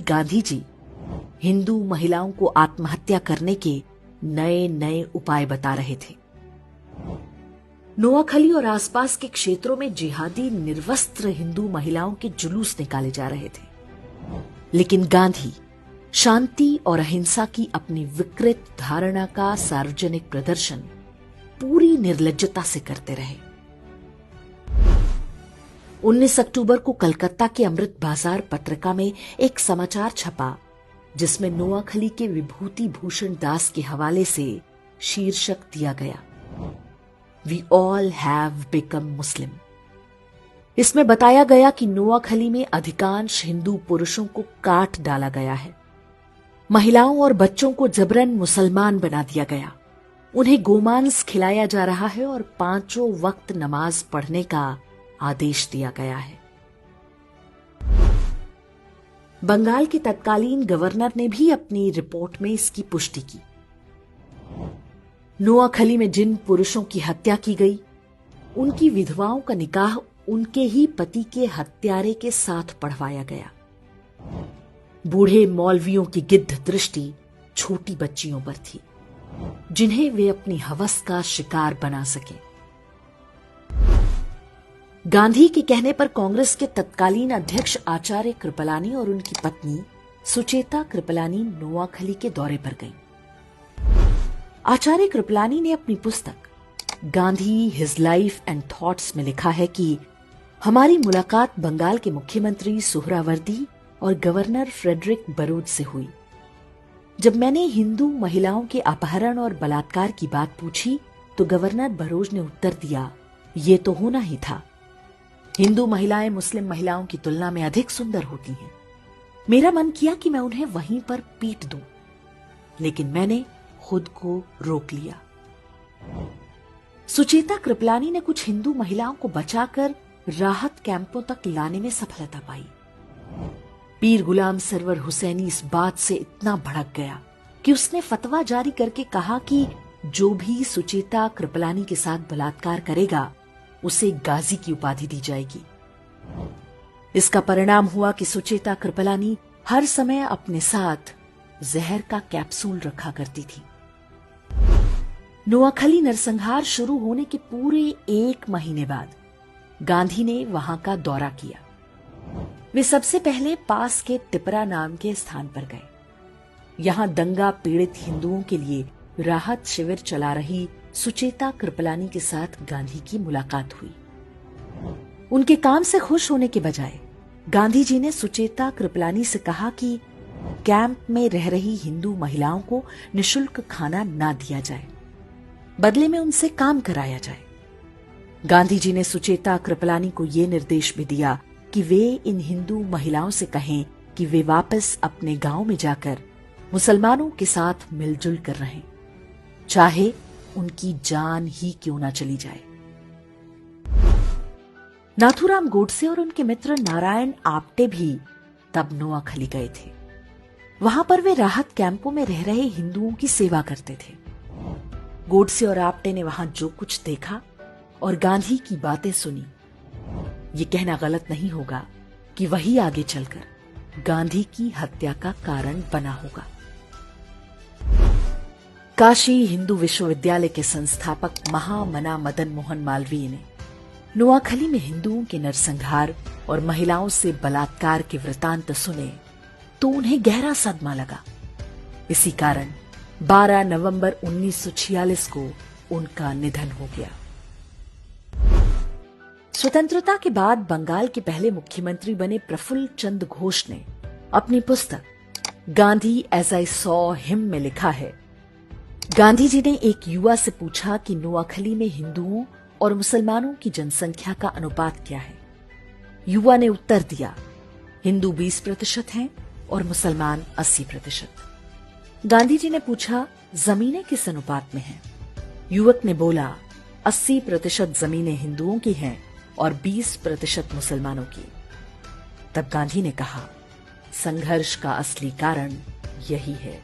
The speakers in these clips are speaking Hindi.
गांधी जी हिंदू महिलाओं को आत्महत्या करने के नए नए उपाय बता रहे थे। नोआखली और आसपास के क्षेत्रों में जिहादी निर्वस्त्र हिंदू महिलाओं के जुलूस निकाले जा रहे थे, लेकिन गांधी शांति और अहिंसा की अपनी विकृत धारणा का सार्वजनिक प्रदर्शन पूरी निर्लज्जता से करते रहे। 19 अक्टूबर को कलकत्ता के अमृत बाजार पत्रिका में एक समाचार छपा जिसमें नोआखली के विभूति भूषण दास के हवाले से शीर्षक दिया गया, वी ऑल हैव बिकम मुस्लिम। इसमें बताया गया कि नोआखली में अधिकांश हिंदू पुरुषों को काट डाला गया है, महिलाओं और बच्चों को जबरन मुसलमान बना दिया गया, उन्हें गोमांस खिलाया जा रहा है और 5 वक्त नमाज पढ़ने का आदेश दिया गया है। बंगाल के तत्कालीन गवर्नर ने भी अपनी रिपोर्ट में इसकी पुष्टि की। नोआखली में जिन पुरुषों की हत्या की गई, उनकी विधवाओं का निकाह उनके ही पति के हत्यारे के साथ पढ़वाया गया। बूढ़े मौलवियों की गिद्ध दृष्टि छोटी बच्चियों पर थी, जिन्हें वे अपनी हवस का शिकार बना सके। गांधी के कहने पर कांग्रेस के तत्कालीन अध्यक्ष आचार्य कृपलानी और उनकी पत्नी सुचेता कृपलानी नोआखली के दौरे पर गईं। आचार्य कृपलानी ने अपनी पुस्तक Gandhi his life and thoughts में लिखा है कि हमारी मुलाकात बंगाल के मुख्यमंत्री सुहरावर्दी और गवर्नर फ्रेडरिक बरूद से हुई। जब मैंने हिंदू महिलाओं के अपहरण और बलात्कार की बात पूछी तो गवर्नर बरोज ने उत्तर दिया, ये तो होना ही था। हिंदू महिलाएं मुस्लिम महिलाओं की तुलना में अधिक सुंदर होती हैं। मेरा मन किया कि मैं उन्हें वहीं पर पीट दूं, लेकिन मैंने खुद को रोक लिया। सुचेता कृपलानी ने कुछ हिंदू महिलाओं को बचाकर राहत कैंपों तक लाने में सफलता पाई। पीर गुलाम सरवर हुसैनी इस बात से इतना भड़क गया कि उसने फतवा जारी करके कहा कि जो भी सुचेता कृपलानी के साथ बलात्कार करेगा उसे गाजी की उपाधि दी जाएगी। इसका परिणाम हुआ कि सुचेता कृपलानी हर समय अपने साथ जहर का कैप्सूल रखा करती थी। नोआखली नरसंहार शुरू होने के पूरे 1 महीने बाद गांधी ने वहां का दौरा किया। वे सबसे पहले पास के तिपरा नाम के स्थान पर गए। यहां दंगा पीड़ित हिंदुओं के लिए राहत शिविर चला रही सुचेता कृपलानी के साथ गांधी की मुलाकात हुई। उनके काम से खुश होने के बजाय गांधी जी ने सुचेता कृपलानी से कहा कि कैंप में रह रही हिंदू महिलाओं को निशुल्क खाना ना दिया जाए, बदले में उनसे काम कराया जाए। गांधी जी ने सुचेता कृपलानी को यह निर्देश भी दिया कि वे इन हिंदू महिलाओं से कहें कि वे वापस अपने गांव में जाकर मुसलमानों के साथ मिलजुल कर रहें, चाहे उनकी जान ही क्यों ना चली जाए। नाथूराम गोडसे और उनके मित्र नारायण आप्टे भी तब नोआखली गए थे। वहां पर वे राहत कैंपों में रह रहे हिंदुओं की सेवा करते थे। गोडसे और आप्टे ने वहां जो कुछ देखा और गांधी की बातें सुनी, ये कहना गलत नहीं होगा कि वही आगे चलकर गांधी की हत्या का कारण बना होगा। काशी हिंदू विश्वविद्यालय के संस्थापक महामना मदन मोहन मालवीय ने नोआखली में हिंदुओं के नरसंहार और महिलाओं से बलात्कार के वृतांत सुने तो उन्हें गहरा सदमा लगा। इसी कारण 12 नवंबर 1946 को उनका निधन हो गया। स्वतंत्रता के बाद बंगाल के पहले मुख्यमंत्री बने प्रफुल्ल चंद्र घोष ने अपनी पुस्तक Gandhi as I saw him में लिखा है, गांधी जी ने एक युवा से पूछा कि नोआखली में हिंदुओं और मुसलमानों की जनसंख्या का अनुपात क्या है। युवा ने उत्तर दिया, हिंदू 20% हैं और मुसलमान 80%। गांधी जी ने पूछा, जमीनें किस अनुपात में हैं? युवक ने बोला, 80% जमीनें हिंदुओं की हैं और 20% मुसलमानों की। तब गांधी ने कहा, संघर्ष का असली कारण यही है।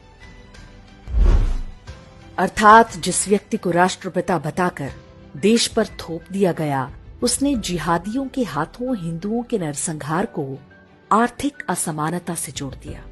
अर्थात जिस व्यक्ति को राष्ट्रपिता बताकर देश पर थोप दिया गया, उसने जिहादियों के हाथों हिंदुओं के नरसंहार को आर्थिक असमानता से जोड़ दिया।